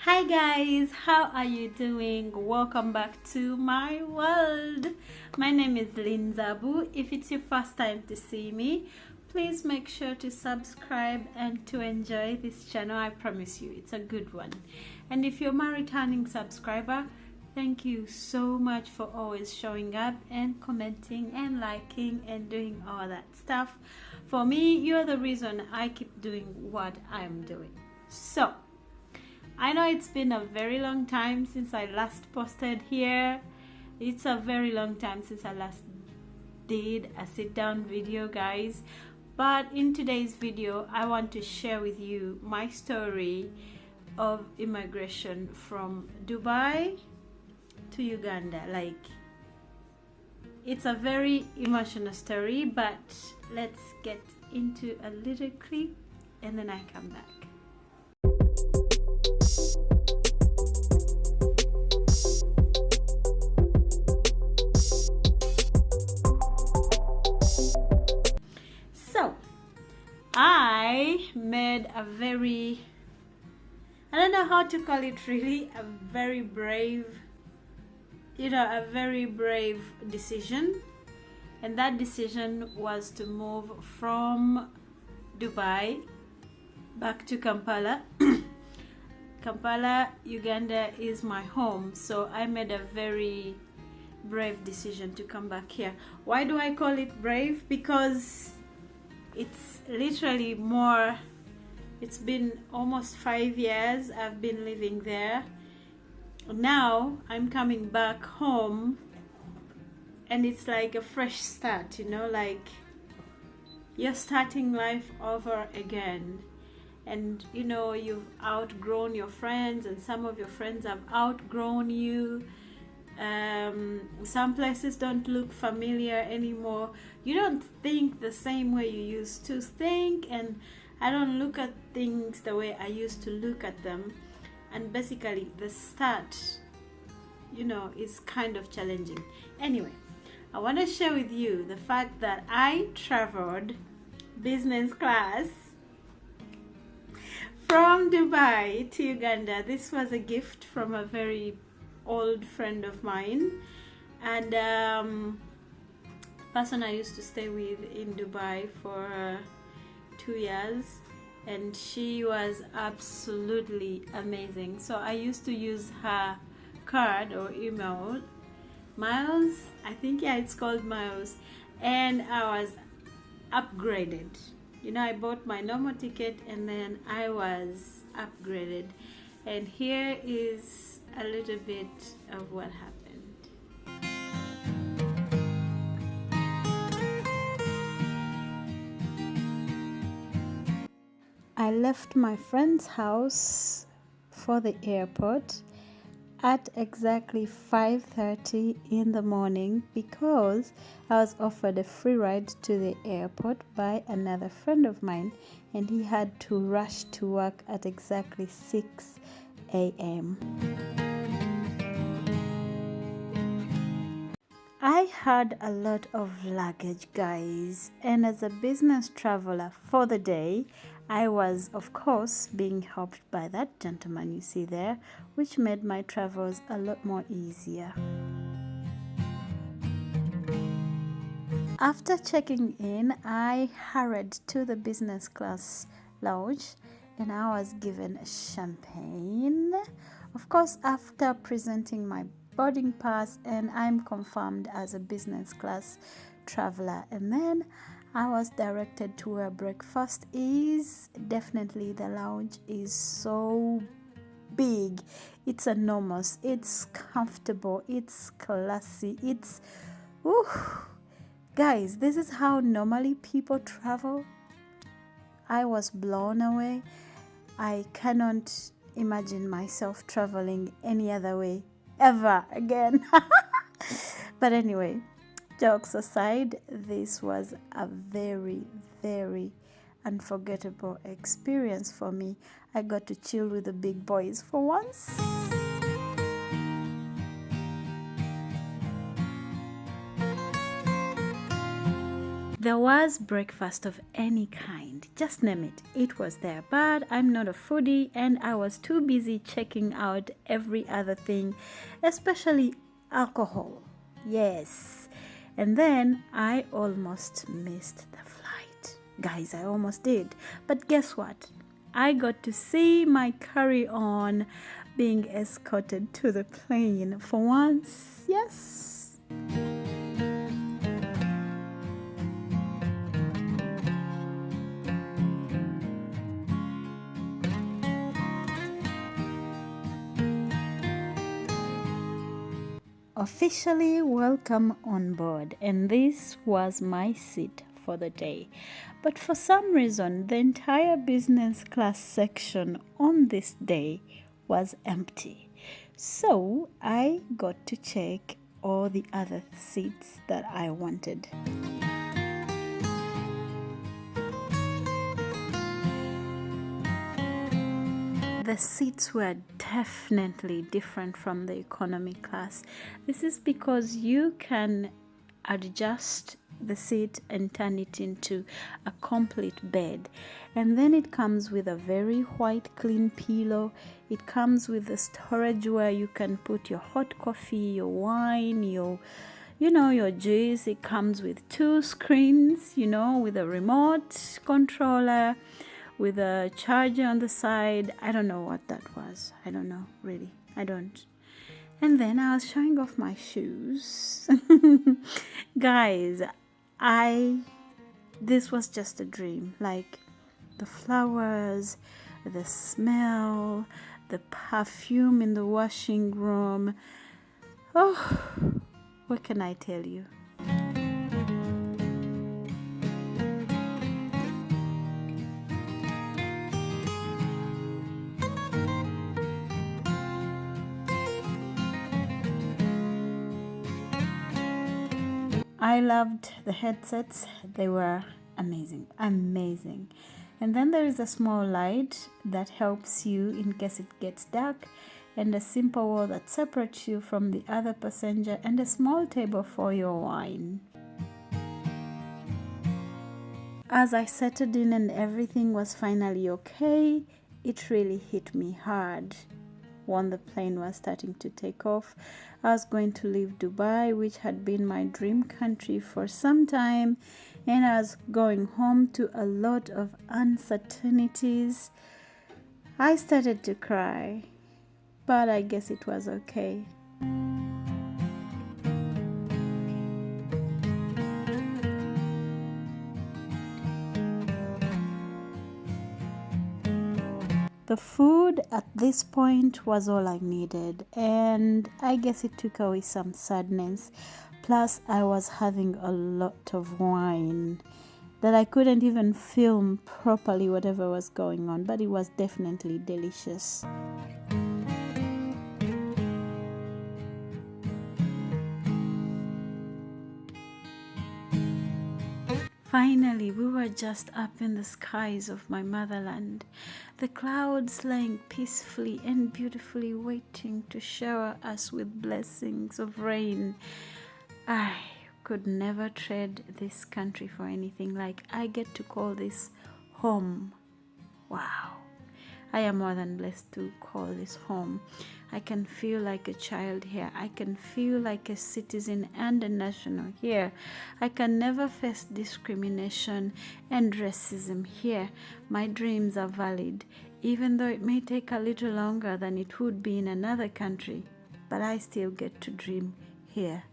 Hi guys, how are you doing? Welcome back to my world. My name is Lynn Zabu. If it's your first time to see me, please make sure to subscribe and to enjoy this channel. I promise you it's a good one. And if you're my returning subscriber, thank you so much for always showing up and commenting and liking and doing all that stuff. For me, you're the reason I keep doing what I'm doing. So I know it's been a very long time since I last posted here. It's a very long time since I last did a sit down video, guys. But in today's video, I want to share with you my story of immigration from Dubai to Uganda. Like, it's a very emotional story, but let's get into a little clip and then I come back. I made a very, I don't know how to call it really, a very brave decision. And that decision was to move from Dubai back to Kampala. Kampala, Uganda is my home, so I made a very brave decision to come back here. Why do I call it brave? Because it's literally it's been almost 5 years I've been living there. Now I'm coming back home and it's like a fresh start, like you're starting life over again. And you've outgrown your friends, and some of your friends have outgrown you. Some places don't look familiar anymore. You don't think the same way you used to think, and I don't look at things the way I used to look at them. And basically the start is kind of challenging. Anyway, I want to share with you the fact that I traveled business class from Dubai to Uganda. This was a gift from a very old friend of mine, and person I used to stay with in Dubai for 2 years, and she was absolutely amazing. So I used to use her card or email, Miles, I think, yeah, it's called Miles, and I was upgraded. I bought my normal ticket and then I was upgraded, and here is a little bit of what happened. I left my friend's house for the airport at exactly 5:30 in the morning because I was offered a free ride to the airport by another friend of mine, and he had to rush to work at exactly 6 a.m. I had a lot of luggage, guys, and as a business traveler for the day, I was, of course, being helped by that gentleman you see there, which made my travels a lot more easier. After checking in, I hurried to the business class lounge and I was given champagne. Of course, after presenting my boarding pass, and I'm confirmed as a business class traveler, and then I was directed to where breakfast is. Definitely the lounge is so big, it's enormous, it's comfortable, it's classy, it's guys, this is how normally people travel. I was blown away. I cannot imagine myself traveling any other way ever again. But anyway, jokes aside, this was a very, very unforgettable experience for me. I got to chill with the big boys for once. The there was breakfast of any kind, just name it, it was there. But I'm not a foodie and I was too busy checking out every other thing, especially alcohol. Yes. And then I almost missed the flight. Guys, I almost did. But guess what? I got to see my carry-on being escorted to the plane for once. Yes. Officially welcome on board, and this was my seat for the day. But for some reason, the entire business class section on this day was empty. So I got to check all the other seats that I wanted. The seats were definitely different from the economy class. This is because you can adjust the seat and turn it into a complete bed, and then it comes with a very white clean pillow. It comes with a storage where you can put your hot coffee, your wine, your juice. It comes with 2 screens, with a remote controller, with a charger on the side. I don't know what that was. I don't know, really. I don't. And then I was showing off my shoes. Guys, this was just a dream. Like the flowers, the smell, the perfume in the washing room. Oh, what can I tell you? I loved the headsets. They were amazing. And then there is a small light that helps you in case it gets dark, and a simple wall that separates you from the other passenger, and a small table for your wine. As I settled in and everything was finally okay, it really hit me hard. When the plane was starting to take off, I was going to leave Dubai, which had been my dream country for some time, and I was going home to a lot of uncertainties. I started to cry, but I guess it was okay. The food at this point was all I needed, and I guess it took away some sadness. Plus, I was having a lot of wine that I couldn't even film properly whatever was going on, but it was definitely delicious. Finally, we were just up in the skies of my motherland, the clouds lying peacefully and beautifully waiting to shower us with blessings of rain. I could never trade this country for anything. Like, I get to call this home. Wow. I am more than blessed to call this home. I can feel like a child here. I can feel like a citizen and a national here. I can never face discrimination and racism here. My dreams are valid, even though it may take a little longer than it would be in another country. But I still get to dream here.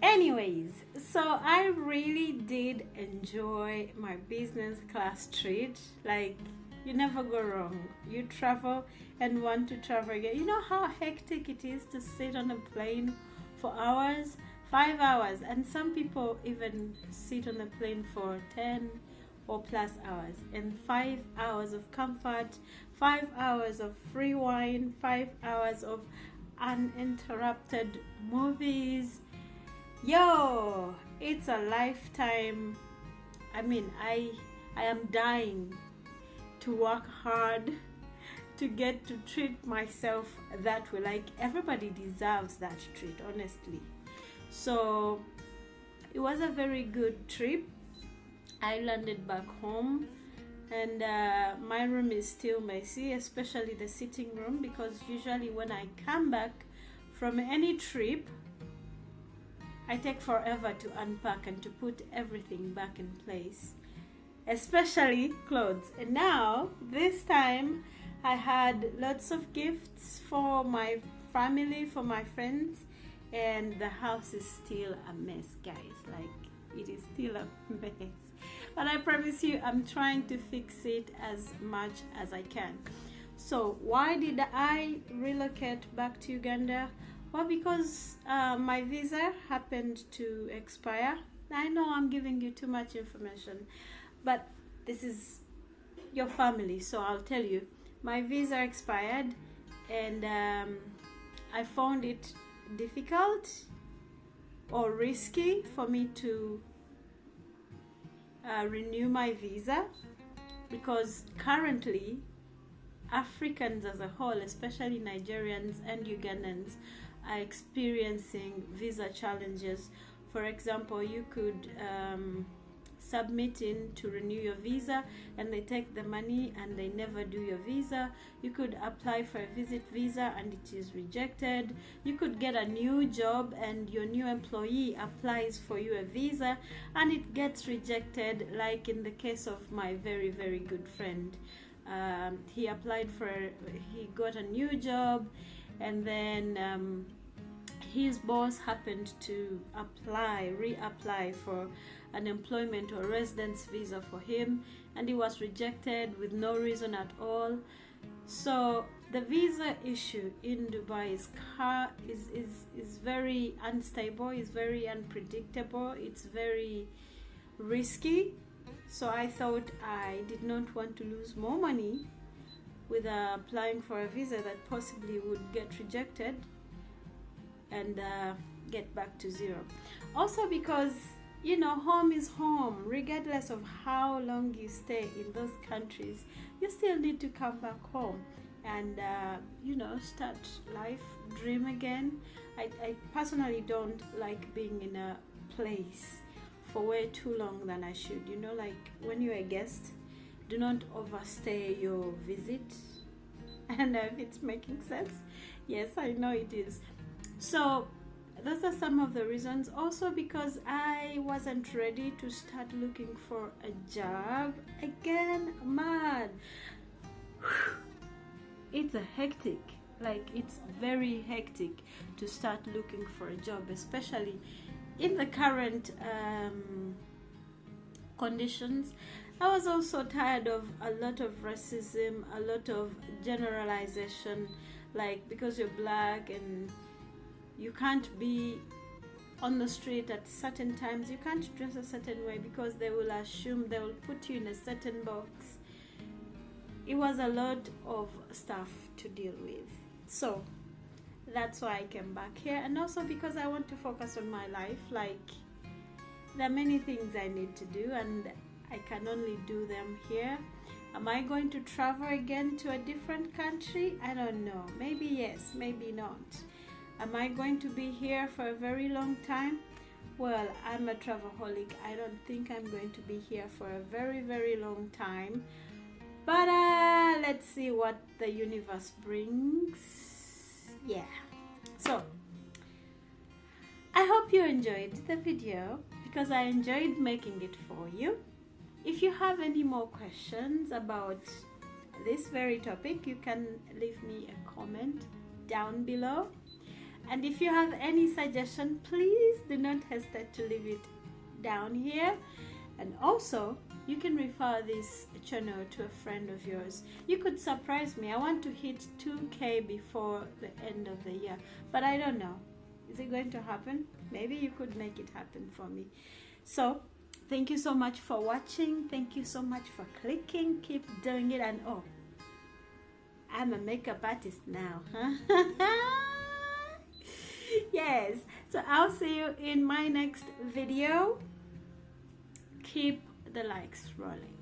Anyways, so I really did enjoy my business class treat. Like, you never go wrong. You travel and want to travel again. You know how hectic it is to sit on a plane for hours, 5 hours, and some people even sit on a plane for 10 or plus hours, and 5 hours of comfort, 5 hours of free wine, 5 hours of uninterrupted movies. Yo, It's a lifetime. I mean, I am dying to work hard to get to treat myself that way. Like, everybody deserves that treat, honestly. So it was a very good trip. I landed back home, and my room is still messy, especially the sitting room, because usually when I come back from any trip, I take forever to unpack and to put everything back in place, especially clothes. And now, this time, I had lots of gifts for my family, for my friends, and the house is still a mess, guys. Like, it is still a mess. But I promise you, I'm trying to fix it as much as I can. So, why did I relocate back to Uganda? Well, because my visa happened to expire. I know I'm giving you too much information, but this is your family, so I'll tell you. My visa expired, and I found it difficult or risky for me to renew my visa, because currently Africans as a whole, especially Nigerians and Ugandans, are experiencing visa challenges. For example, you could submit in to renew your visa, and they take the money and they never do your visa. You could apply for a visit visa and it is rejected. You could get a new job and your new employee applies for you a visa and it gets rejected, like in the case of my very, very good friend. He got a new job, and then his boss happened to reapply for an employment or residence visa for him, and he was rejected with no reason at all. So the visa issue in Dubai is very unstable, is very unpredictable, it's very risky. So I thought I did not want to lose more money with applying for a visa that possibly would get rejected and get back to zero. Also because, you know, home is home. Regardless of how long you stay in those countries, you still need to come back home and you know, start life, dream again. I personally don't like being in a place for way too long than I should. You know, like when you're a guest, do not overstay your visit. And if it's making sense, yes, I know it is. So those are some of the reasons. Also because I wasn't ready to start looking for a job again. Man, it's a hectic, like it's very hectic to start looking for a job, especially in the current conditions. I was also tired of a lot of racism, a lot of generalization, like because you're black and you can't be on the street at certain times, you can't dress a certain way because they will assume, they will put you in a certain box. It was a lot of stuff to deal with. So that's why I came back here, and also because I want to focus on my life. Like, there are many things I need to do and I can only do them here. Am I going to travel again to a different country? I don't know. Maybe yes, maybe not. Am I going to be here for a very long time? Well, I'm a travelholic. I don't think I'm going to be here for a very, very long time. But let's see what the universe brings. Yeah. So, I hope you enjoyed the video because I enjoyed making it for you. If you have any more questions about this very topic, you can leave me a comment down below. And if you have any suggestion, please do not hesitate to leave it down here. And also, you can refer this channel to a friend of yours. You could surprise me. I want to hit 2K before the end of the year, but I don't know. Is it going to happen? Maybe you could make it happen for me. So, thank you so much for watching. Thank you so much for clicking. Keep doing it. And oh, I'm a makeup artist now. Yes, so I'll see you in my next video. Keep the likes rolling.